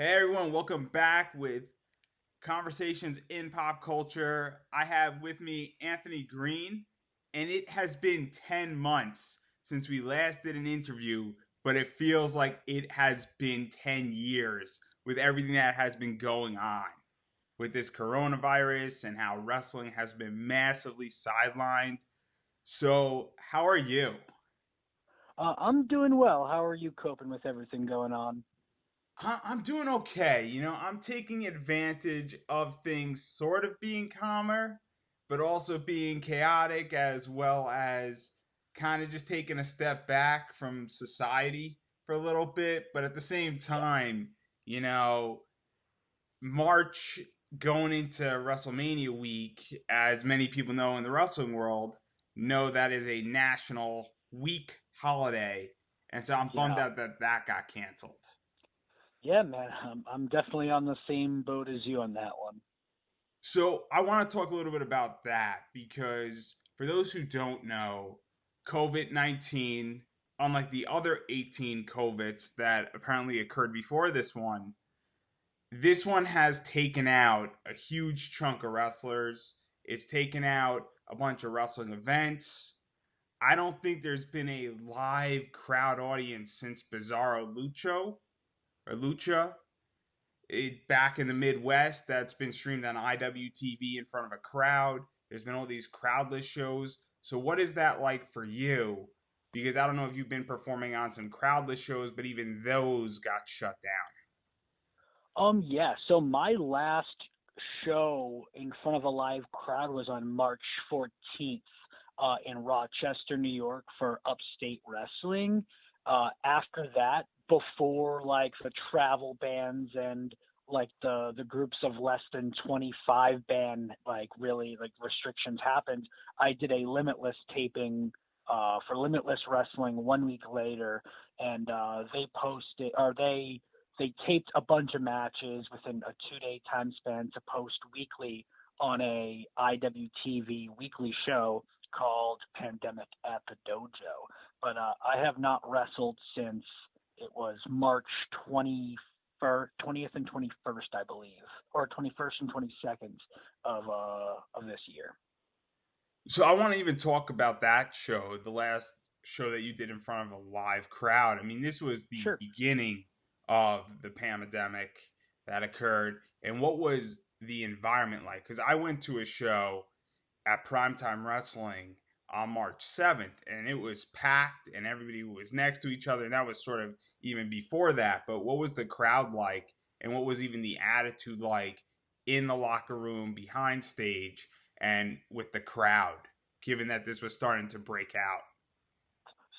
Hey everyone, welcome back with Conversations in Pop Culture. I have with me Anthony Greene, and it has been 10 months since we last did an interview, but it feels like it has been 10 years with everything that has been going on with this coronavirus and how wrestling has been massively sidelined. So, how are you? I'm doing well. How are you coping with everything going on? I'm doing okay. I'm taking advantage of things sort of being calmer, but also being chaotic, as well as kind of just taking a step back from society for a little bit. But at the same Yeah. time, you know, March going into WrestleMania week, as many people know in the wrestling world, know that is a national week holiday. And so I'm bummed Yeah. out that that got canceled. Yeah, man. I'm definitely on the same boat as you on that one. So I want to talk a little bit about that because for those who don't know, COVID 19, unlike the other 18 COVIDs that apparently occurred before this one has taken out a huge chunk of wrestlers. It's taken out a bunch of wrestling events. I don't think there's been a live crowd audience since Bizarro Lucha back in the Midwest that's been streamed on IWTV in front of a crowd. There's been all these crowdless shows. So, what is that like for you? Because I don't know if you've been performing on some crowdless shows, but even those got shut down. Yeah. So my last show in front of a live crowd was on March 14th, in Rochester, New York for Upstate Wrestling. After that, before like the travel bans and like the groups of less than 25 ban like really like restrictions happened, I did a Limitless taping for Limitless Wrestling 1 week later, and they taped a bunch of matches within a 2 day time span to post weekly on a IWTV weekly show called Pandemic at the Dojo. But I have not wrestled since it was March 21st, 20th and 21st, I believe, or 21st and 22nd of this year. So, I want to even talk about that show, the last show that you did in front of a live crowd. I mean, this was the Sure. beginning of the pandemic that occurred. And what was the environment like? Because I went to a show at Primetime Wrestling on March 7th, and it was packed, and everybody was next to each other. And that was sort of even before that. But what was the crowd like, and what was even the attitude like in the locker room, behind stage, and with the crowd, given that this was starting to break out?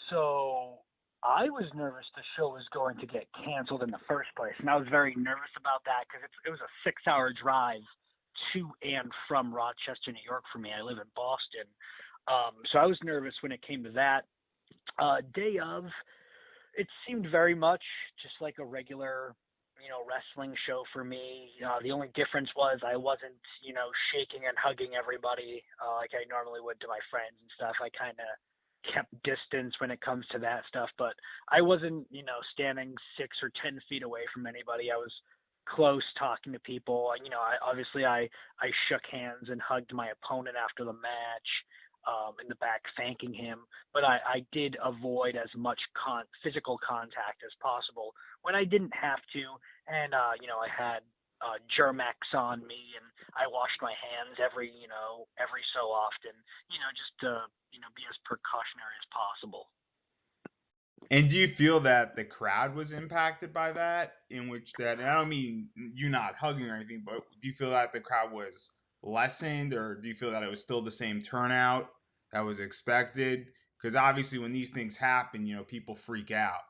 So I was nervous the show was going to get canceled in the first place, and I was very nervous about that because it was a 6 hour drive to and from Rochester, New York for me. I live in Boston, so I was nervous when it came to that. Day of, it seemed very much just like a regular, wrestling show for me. The only difference was I wasn't, shaking and hugging everybody like I normally would to my friends and stuff. I kind of kept distance when it comes to that stuff, but I wasn't, standing 6 or 10 feet away from anybody. I was close talking to people. I shook hands and hugged my opponent after the match. In the back, thanking him, but I did avoid as much physical contact as possible when I didn't have to. And I had Germex on me, and I washed my hands every so often, just to be as precautionary as possible. And do you feel that the crowd was impacted by that? In which that, and I don't mean you not hugging or anything, but do you feel that the crowd was lessened, or do you feel that it was still the same turnout that was expected? Because obviously, when these things happen, people freak out.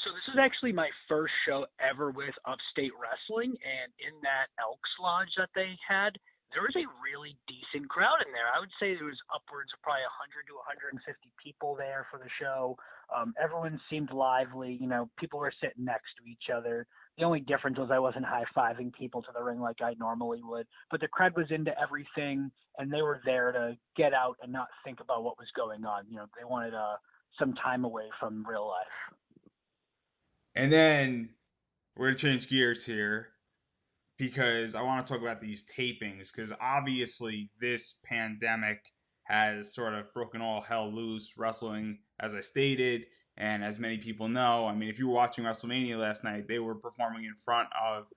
So this is actually my first show ever with Upstate Wrestling, and in that Elks Lodge that they had, there was a really decent crowd in there. I would say there was upwards of probably 100 to 150 people there for the show. Everyone seemed lively. People were sitting next to each other. The only difference was I wasn't high fiving people to the ring like I normally would. But the crowd was into everything, and they were there to get out and not think about what was going on. They wanted some time away from real life. And then we're gonna change gears here because I want to talk about these tapings because obviously this pandemic has sort of broken all hell loose. Wrestling, as I stated, and as many people know, I mean, if you were watching WrestleMania last night, they were performing in front of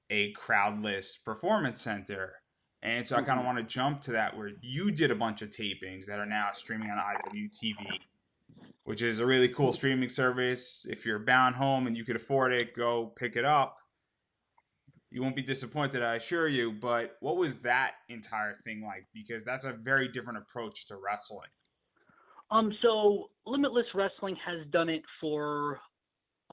a crowdless performance center. And so I kind of Hmm. want to jump to that where you did a bunch of tapings that are now streaming on IWTV, which is a really cool streaming service. If you're bound home and you could afford it, go pick it up. You won't be disappointed, I assure you. But what was that entire thing like? Because that's a very different approach to wrestling. So Limitless Wrestling has done it for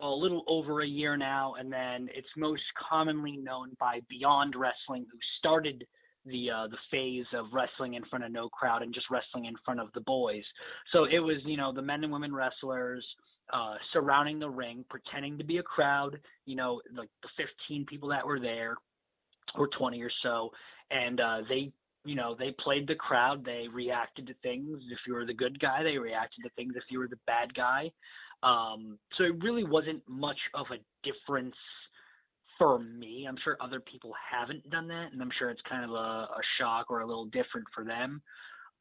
a little over a year now, and then it's most commonly known by Beyond Wrestling, who started the phase of wrestling in front of no crowd and just wrestling in front of the boys. So it was, the men and women wrestlers surrounding the ring, pretending to be a crowd. Like the 15 people that were there, or 20 or so, and they played the crowd. They reacted to things. If you were the good guy, they reacted to things. If you were the bad guy, so it really wasn't much of a difference for me. I'm sure other people haven't done that, and I'm sure it's kind of a shock or a little different for them.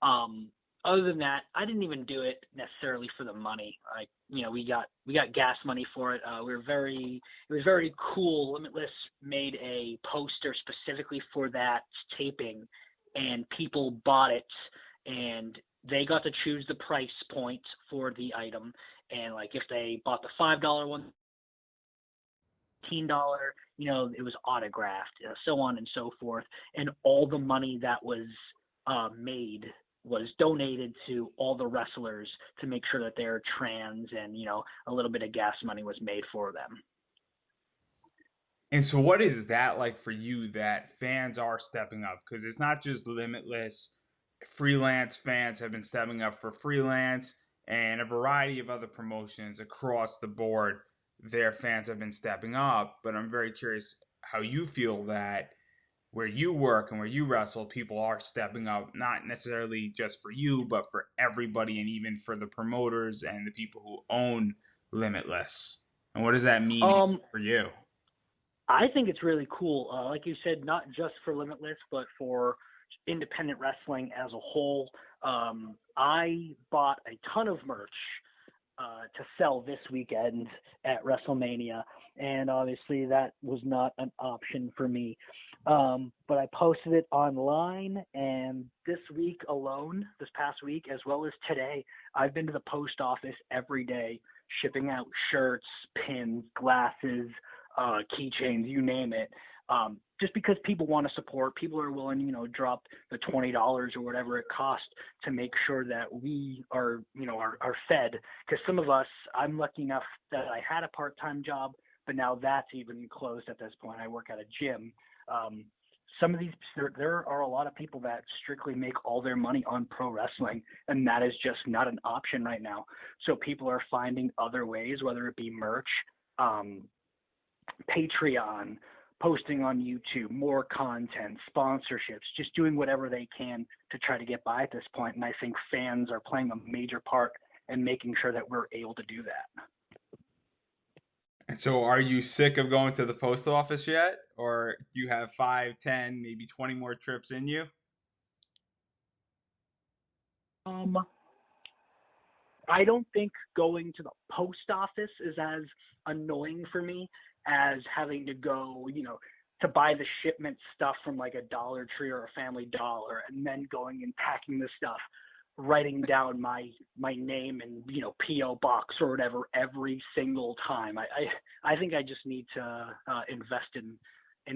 Um, Other than that, I didn't even do it necessarily for the money. Like, we got gas money for it. It was very cool. Limitless made a poster specifically for that taping, and people bought it, and they got to choose the price point for the item. And like if they bought the $5 one, $15, it was autographed, so on and so forth. And all the money that was made was donated to all the wrestlers to make sure that they're trans, and a little bit of gas money was made for them. And so, what is that like for you that fans are stepping up? Because it's not just Limitless. Freelance fans have been stepping up for freelance and a variety of other promotions across the board. Their fans have been stepping up. But I'm very curious how you feel that where you work and where you wrestle, people are stepping up, not necessarily just for you, but for everybody and even for the promoters and the people who own Limitless. And what does that mean Um, for you? I think it's really cool. Like you said, not just for Limitless, but for independent wrestling as a whole. I bought a ton of merch to sell this weekend at WrestleMania, and obviously that was not an option for me. But I posted it online, and this week alone, this past week, as well as today, I've been to the post office every day, shipping out shirts, pins, glasses, keychains, you name it. Just because people want to support, people are willing, drop the $20 or whatever it costs to make sure that we are fed. Because some of us, I'm lucky enough that I had a part-time job, but now that's even closed at this point. I work at a gym. Um, some of these, there are a lot of people that strictly make all their money on pro wrestling, and that is just not an option right now. So people are finding other ways, whether it be merch, um, Patreon, posting on YouTube, more content, sponsorships, just doing whatever they can to try to get by at this point. And I think fans are playing a major part in making sure that we're able to do that. And so, are you sick of going to the post office yet? Or do you have 5, 10, maybe 20 more trips in you? Um, I don't think going to the post office is as annoying for me as having to go, to buy the shipment stuff from like a Dollar Tree or a Family Dollar, and then going and packing the stuff, writing down my name and PO box or whatever every single time. I think I just need to invest in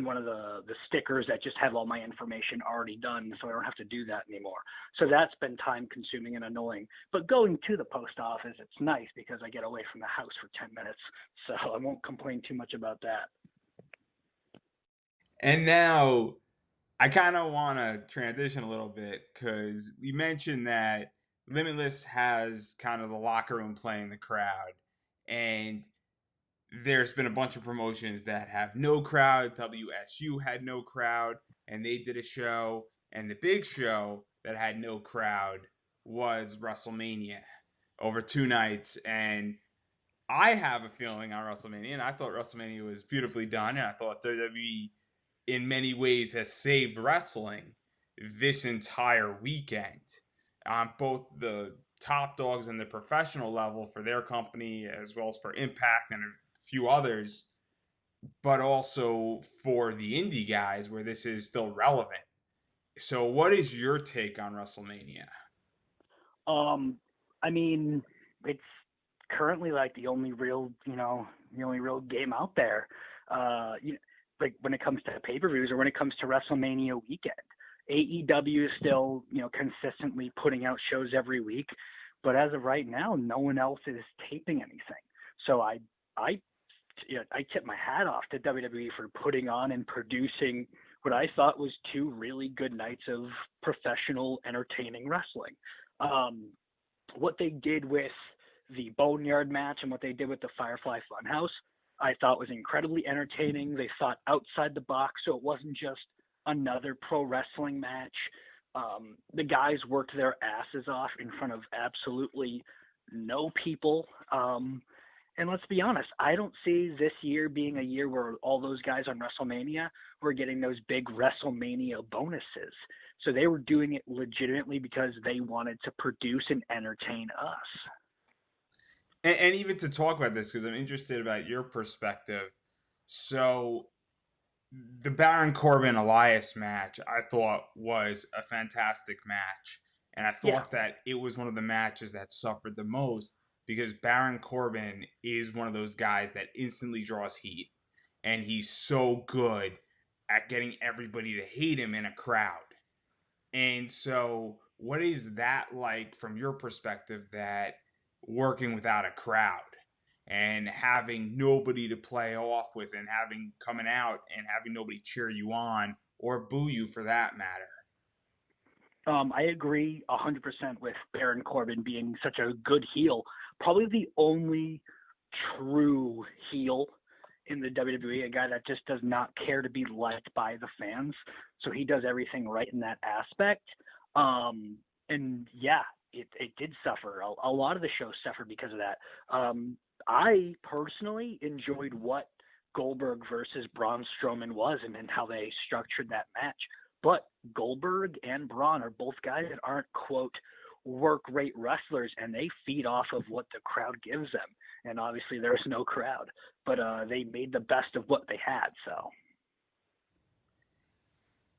one of the stickers that just have all my information already done, so I don't have to do that anymore. So that's been time consuming and annoying. But going to the post office, it's nice because I get away from the house for 10 minutes, so I won't complain too much about that. And now, I kind of want to transition a little bit because we mentioned that Limitless has kind of the locker room playing the crowd. And there's been a bunch of promotions that have no crowd. WSU had no crowd, and they did a show. And the big show that had no crowd was WrestleMania over 2 nights. And I have a feeling on WrestleMania, and I thought WrestleMania was beautifully done, and I thought WWE in many ways has saved wrestling this entire weekend on both the top dogs and the professional level for their company as well as for Impact and a few others, but also for the indie guys where this is still relevant. So, what is your take on WrestleMania? Um, I mean, it's currently like the only real, the only real game out there. You know, like when it comes to pay-per-views or when it comes to WrestleMania weekend. AEW is still, consistently putting out shows every week, but as of right now, no one else is taping anything. So I tip my hat off to WWE for putting on and producing what I thought was two really good nights of professional, entertaining wrestling. Um, what they did with the Boneyard match and what they did with the Firefly Funhouse, I thought was incredibly entertaining. They thought outside the box, so it wasn't just another pro wrestling match. The guys worked their asses off in front of absolutely no people. And let's be honest, I don't see this year being a year where all those guys on WrestleMania were getting those big WrestleMania bonuses. So they were doing it legitimately because they wanted to produce and entertain us. And even to talk about this, because I'm interested about your perspective. So, the Baron Corbin Elias match I thought was a fantastic match. And I Yeah. thought that it was one of the matches that suffered the most because Baron Corbin is one of those guys that instantly draws heat. And he's so good at getting everybody to hate him in a crowd. And so, what is that like from your perspective that working without a crowd and having nobody to play off with and having coming out and having nobody cheer you on or boo you for that matter? I agree 100% with Baron Corbin being such a good heel. Probably the only true heel in the WWE, a guy that just does not care to be liked by the fans. So he does everything right in that aspect. And yeah, it did suffer. A lot of the shows suffered because of that. I personally enjoyed what Goldberg versus Braun Strowman was and how they structured that match. But Goldberg and Braun are both guys that aren't, quote, work rate wrestlers, and they feed off of what the crowd gives them. And obviously, there's no crowd, but they made the best of what they had. So,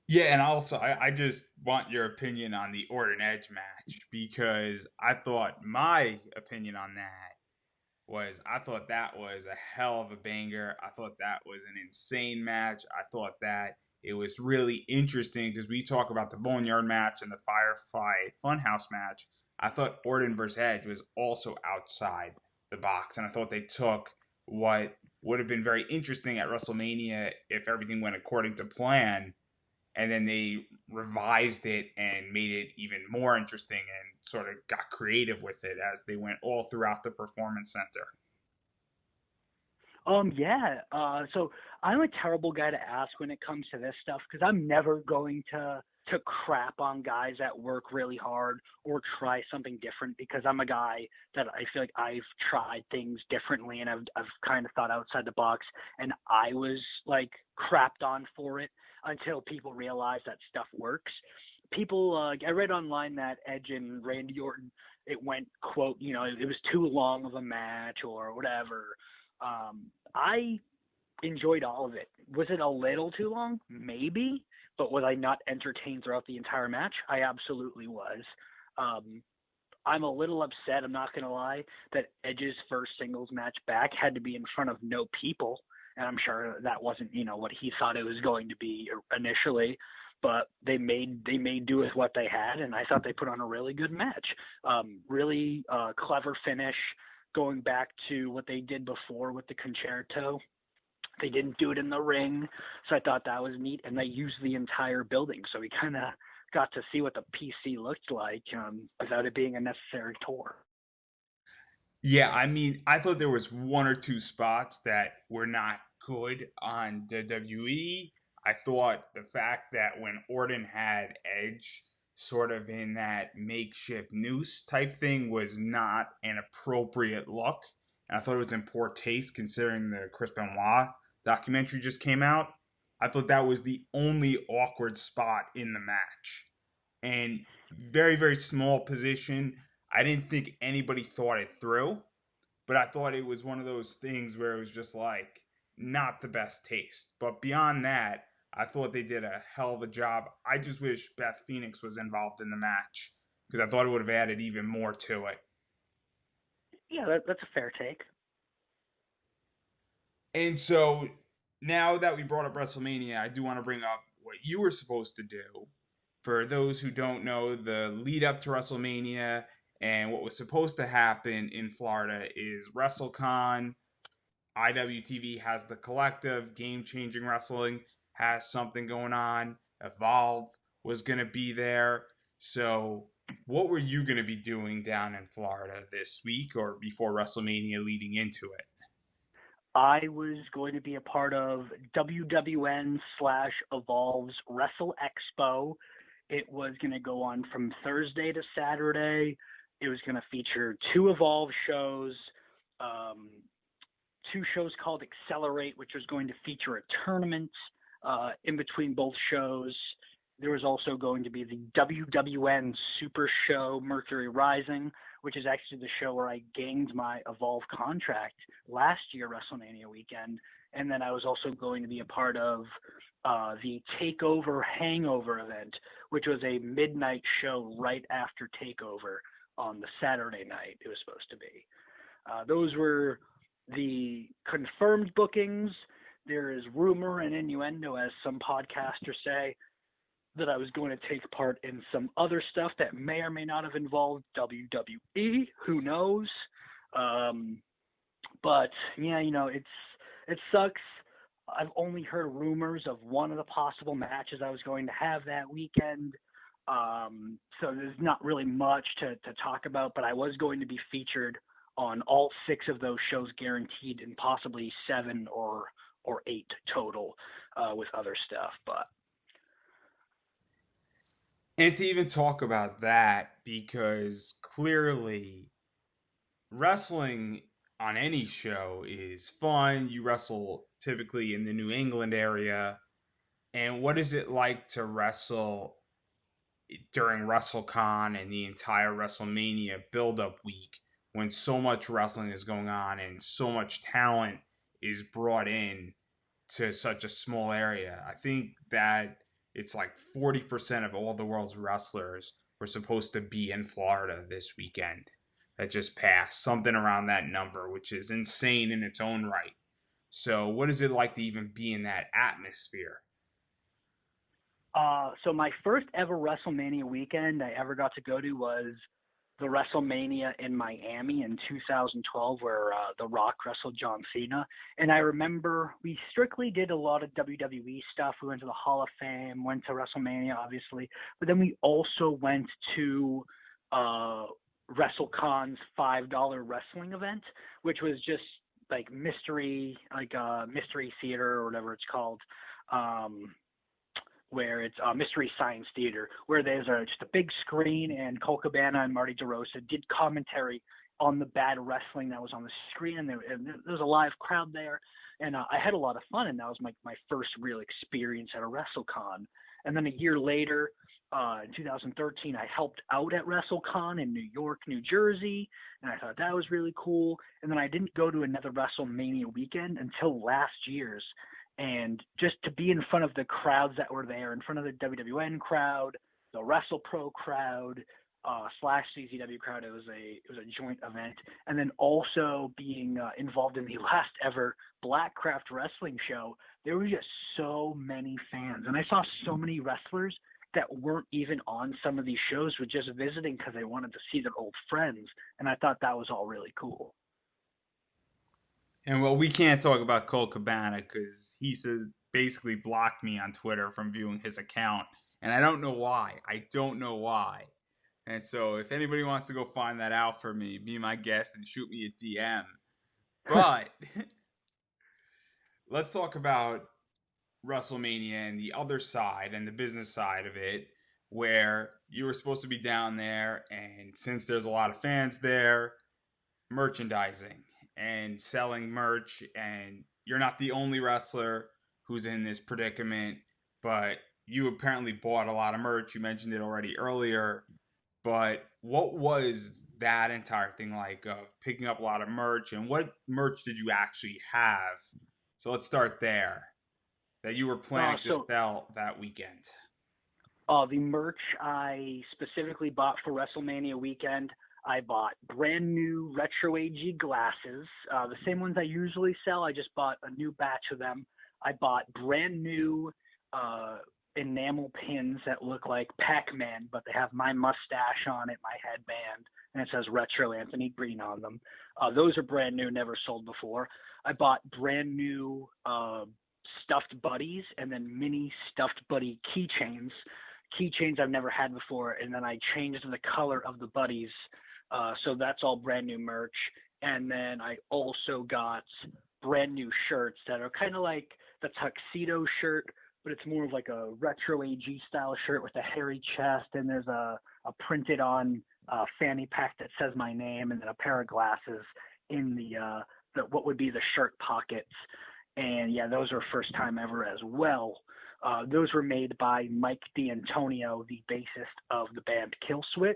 Yeah, and also I just want your opinion on the Orton Edge match because I thought my opinion on that was I thought that was a hell of a banger. I thought that was an insane match. I thought that it was really interesting because we talk about the Boneyard match and the Firefly Funhouse match. I thought Orton versus Edge was also outside the box, and I thought they took what would have been very interesting at WrestleMania if everything went according to plan, and then they revised it and made it even more interesting and sort of got creative with it as they went all throughout the performance center. yeah. So I'm a terrible guy to ask when it comes to this stuff because I'm never going to crap on guys that work really hard or try something different because I'm a guy that I feel like I've tried things differently and I've kind of thought outside the box and I was like crapped on for it until people realize that stuff works. People, I read online that Edge and Randy Orton, it went quote, it was too long of a match or whatever. I enjoyed all of it. Was it a little too long? Maybe, but was I not entertained throughout the entire match? I absolutely was. Um, I'm a little upset, I'm not going to lie, that Edge's first singles match back had to be in front of no people. And I'm sure that wasn't, what he thought it was going to be initially. But they made do with what they had, and I thought they put on a really good match. Really clever finish, going back to what they did before with the concerto. They didn't do it in the ring, so I thought that was neat. And they used the entire building, so we kind of got to see what the PC looked like without it being a necessary tour. Yeah, I mean, I thought there was one or two spots that were not good on WWE. I thought the fact that when Orton had Edge sort of in that makeshift noose type thing was not an appropriate look. and I thought it was in poor taste considering the Chris Benoit documentary just came out. I thought that was the only awkward spot in the match. And very, very small position. I didn't think anybody thought it through, but I thought it was one of those things where it was just like not the best taste. But beyond that, I thought they did a hell of a job. I just wish Beth Phoenix was involved in the match because I thought it would have added even more to it. Yeah, that's a fair take. And so now that we brought up WrestleMania, I do want to bring up what you were supposed to do. For those who don't know, the lead up to WrestleMania and what was supposed to happen in Florida is WrestleCon. IWTV has the collective, Game Changing Wrestling has something going on. Evolve was going to be there. So, what were you going to be doing down in Florida this week or before WrestleMania leading into it? I was going to be a part of WWN/Evolve's Wrestle Expo. It was going to go on from Thursday to Saturday. It was going to feature two Evolve shows, um, two shows called Accelerate, which was going to feature a tournament in between both shows. There was also going to be the WWN Super Show Mercury Rising, which is actually the show where I gained my Evolve contract last year, WrestleMania weekend. And then I was also going to be a part of the Takeover Hangover event, which was a midnight show right after Takeover on the Saturday night it was supposed to be. Those were the confirmed bookings. There is rumor and innuendo, as some podcasters say, that I was going to take part in some other stuff that may or may not have involved WWE. Who knows? But yeah, it sucks. I've only heard rumors of one of the possible matches I was going to have that weekend. So there's not really much to talk about, but I was going to be featured on all six of those shows guaranteed, and possibly seven or eight total with other stuff. But And to even talk about that, because clearly wrestling on any show is fun. You wrestle typically in the New England area. And what is it like to wrestle during WrestleCon and the entire WrestleMania build up week when so much wrestling is going on and so much talent is brought in to such a small area? I think that it's like 40% of all the world's wrestlers were supposed to be in Florida this weekend that just passed, something around that number, which is insane in its own right. So, what is it like to even be in that atmosphere? so my first ever WrestleMania weekend I ever got to go to was the WrestleMania in Miami in 2012, where The Rock wrestled John Cena. And I remember we strictly did a lot of WWE stuff. We went to the Hall of Fame, went to WrestleMania, obviously, but then we also went to uh, WrestleCon's $5 wrestling event, which was just like mystery, like mystery theater or whatever it's called. Um, where it's Mystery Science Theater, where there's just a big screen, and Cole Cabana and Marty DeRosa did commentary on the bad wrestling that was on the screen, and there was a live crowd there, and I had a lot of fun, and that was my first real experience at a WrestleCon. And then a year later, in 2013, I helped out at WrestleCon in New York, New Jersey, and I thought that was really cool. And then I didn't go to another WrestleMania weekend until last year's, and just to be in front of the crowds that were there, in front of the WWN crowd, the WrestlePro crowd, slash CZW crowd, it was a joint event, and then also being involved in the last ever Blackcraft Wrestling show. There were just so many fans, and I saw so many wrestlers that weren't even on some of these shows, were just visiting because they wanted to see their old friends, and I thought that was all really cool. And well, we can't talk about Cole Cabana because he says basically blocked me on Twitter from viewing his account, and I don't know why. I don't know why. And so, if anybody wants to go find that out for me, be my guest and shoot me a DM. But let's talk about WrestleMania and the other side and the business side of it, where you were supposed to be down there, and since there's a lot of fans there, merchandising. and selling merch, and you're not the only wrestler who's in this predicament, but you apparently bought a lot of merch. You mentioned it already earlier, but what was that entire thing like of picking up a lot of merch, and what merch did you actually have? So let's start there. That you were planning to So sell that weekend. the merch I specifically bought for WrestleMania weekend, I bought brand new Retro AG glasses, the same ones I usually sell. I just bought a new batch of them. I bought brand new uh, enamel pins that look like Pac-Man, but they have my mustache on it, my headband, and it says Retro Anthony Greene on them. Those are brand new, never sold before. I bought brand new stuffed buddies and then mini stuffed buddy keychains I've never had before, and then I changed the color of the buddies. So that's all brand new merch. And then I also got brand new shirts that are kind of like the tuxedo shirt, but it's more of like a retro AG style shirt with a hairy chest, and there's a printed on fanny pack that says my name, and then a pair of glasses in the what would be the shirt pockets. And yeah, those are first time ever as well. Those were made by Mike D'Antonio, the bassist of the band Killswitch.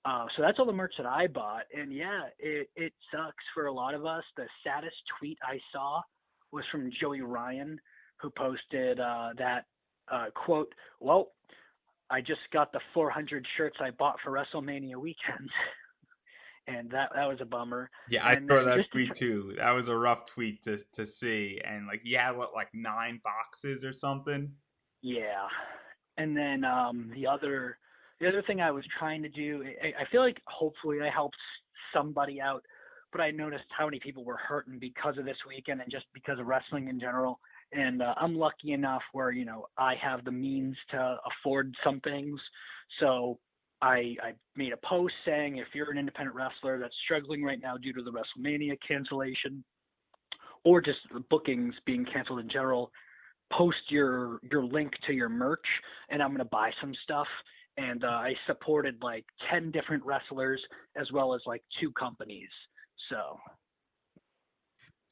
So that's all the merch that I bought. And yeah, it sucks for a lot of us. The saddest tweet I saw was from Joey Ryan, who posted that quote, "Well, I just got the 400 shirts I bought for WrestleMania weekend." And that was a bummer. Yeah, I And saw then that just to tweet too. That was a rough tweet to see. And like he had what, like 9 boxes or something? Yeah. And then the other thing I was trying to do, I feel like hopefully I helped somebody out, but I noticed how many people were hurting because of this weekend and just because of wrestling in general. And I'm lucky enough where I have the means to afford some things, so I made a post saying if you're an independent wrestler that's struggling right now due to the WrestleMania cancellation or just the bookings being canceled in general, post your link to your merch, and I'm gonna buy some stuff. And I supported like 10 different wrestlers as well as like 2 companies. So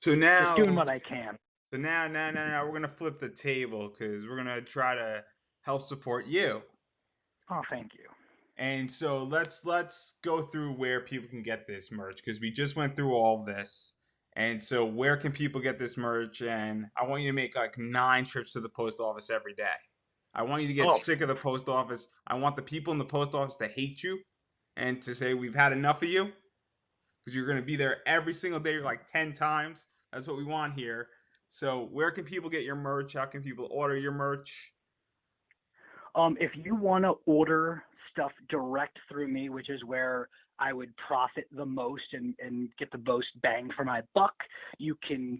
So just doing now what I can. now we're gonna flip the table because we're gonna try to help support you. Oh, thank you. And so let's go through where people can get this merch because we just went through all this. And so where can people get this merch? And I want you to make like 9 trips to the post office every day. I want you to get Oh, sick of the post office. I want the people in the post office to hate you and to say we've had enough of you because you're going to be there every single day like 10 times. That's what we want here. So where can people get your merch? How can people order your merch? if you want to order stuff direct through me, which is where I would profit the most and get the most bang for my buck, you can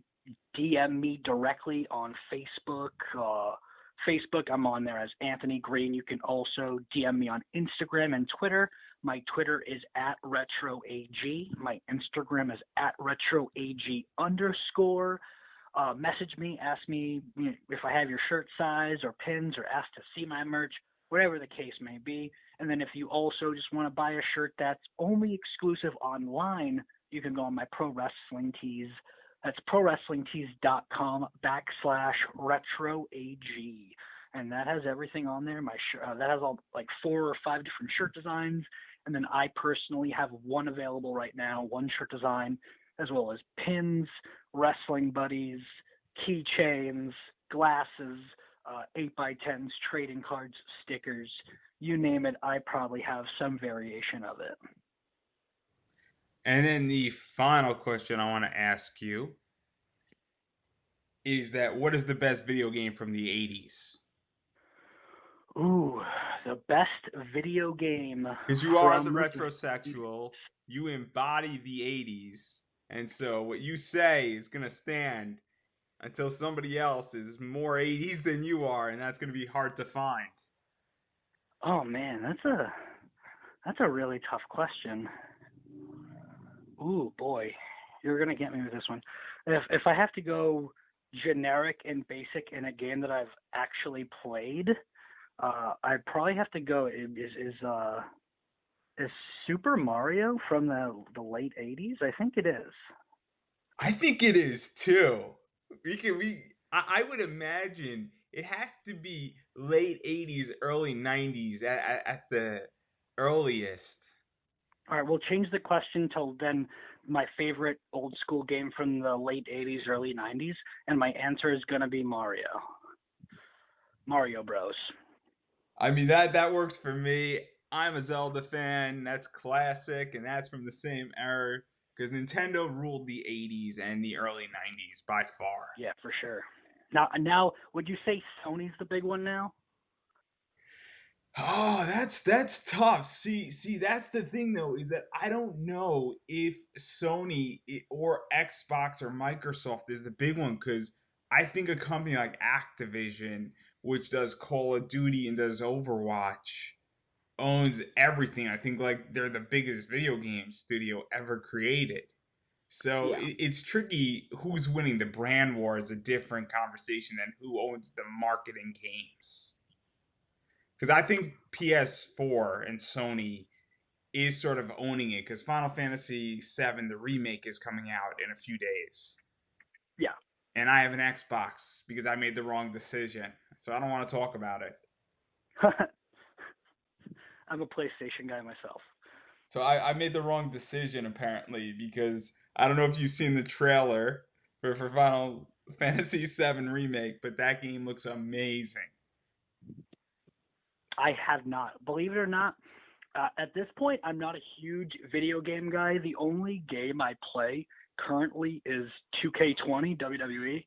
DM me directly on Facebook. Facebook, I'm on there as Anthony Greene. You can also DM me on Instagram and Twitter. My Twitter is at RetroAG. My Instagram is at RetroAG underscore. Message me, ask me if I have your shirt size or pins, or ask to see my merch, whatever the case may be. And then if you also just want to buy a shirt that's only exclusive online, you can go on my Pro Wrestling Tees. That's prowrestlingtees.com/retroag. And that has everything on there. That has all like 4 or 5 different shirt designs. And then I personally have one available right now, one shirt design, as well as pins, wrestling buddies, keychains, glasses, 8x10s, trading cards, stickers, you name it. I probably have some variation of it. And then the final question I want to ask you is that what is the best video game from the 80s? Ooh, the best video game Because you are the from the retrosexual, you embody the 80s. And so what you say is going to stand until somebody else is more 80s than you are, and that's going to be hard to find. Oh man, that's a really tough question. Ooh boy, you're gonna get me with this one. If I have to go generic and basic in a game that I've actually played, I'd probably have to go is Super Mario from the late '80s? I think it is. I think it is too. I would imagine it has to be late 80s, early 90s at the earliest. All right, we'll change the question till then. My favorite old school game from the late 80s, early 90s, and my answer is going to be Mario. Mario Bros. I mean that works for me. I'm a Zelda fan. That's classic, and that's from the same era because Nintendo ruled the 80s and the early 90s by far. Yeah, for sure. Now, would you say Sony's the big one now? Oh, that's tough. See, that's the thing though, is that I don't know if or Xbox or Microsoft is the big one because I think a company like Activision, which does Call of Duty and does Overwatch, owns everything. I think like they're the biggest video game studio ever created. So Yeah, it's tricky. Who's winning the brand war is a different conversation than who owns the marketing games. Because I think PS4 and Sony is sort of owning it because Final Fantasy VII, the remake, is coming out in a few days. yeah. And I have an Xbox because I made the wrong decision. So I don't want to talk about it. I'm a PlayStation guy myself. So I made the wrong decision apparently because I don't know if you've seen the trailer for Final Fantasy VII remake, but that game looks amazing. I have not. Believe it or not, at this point, I'm not a huge video game guy. The only game I play currently is 2K20 WWE,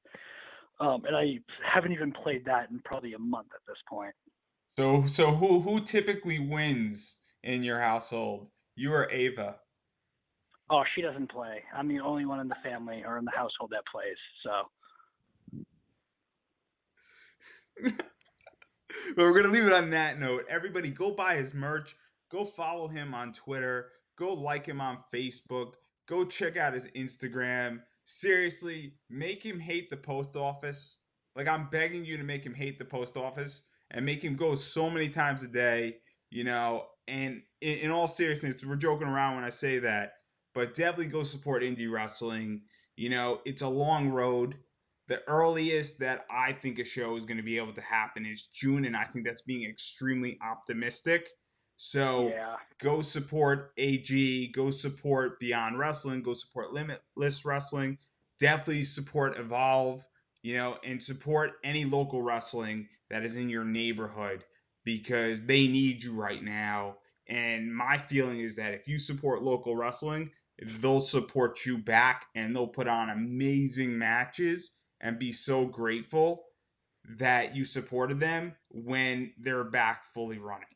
and I haven't even played that in probably a month at this point. So who typically wins in your household? You or Ava? Oh, she doesn't play. I'm the only one in the family or in the household that plays. So But we're gonna leave it on that note. Everybody, go buy his merch. Go follow him on Twitter. Go like him on Facebook. Go check out his Instagram. Seriously, make him hate the post office. Like I'm begging you to make him hate the post office and make him go so many times a day. And in all seriousness, we're joking around when I say that, but definitely go support indie wrestling. It's a long road. The earliest that I think a show is going to be able to happen is June, and I think that's being extremely optimistic. So yeah. go support AG, go support Beyond Wrestling, go support Limitless Wrestling, definitely support Evolve, and support any local wrestling that is in your neighborhood because they need you right now. And my feeling is that if you support local wrestling, they'll support you back and they'll put on amazing matches and be so grateful that you supported them when they're back fully running.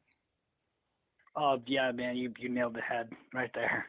Oh yeah, man, you nailed the head right there.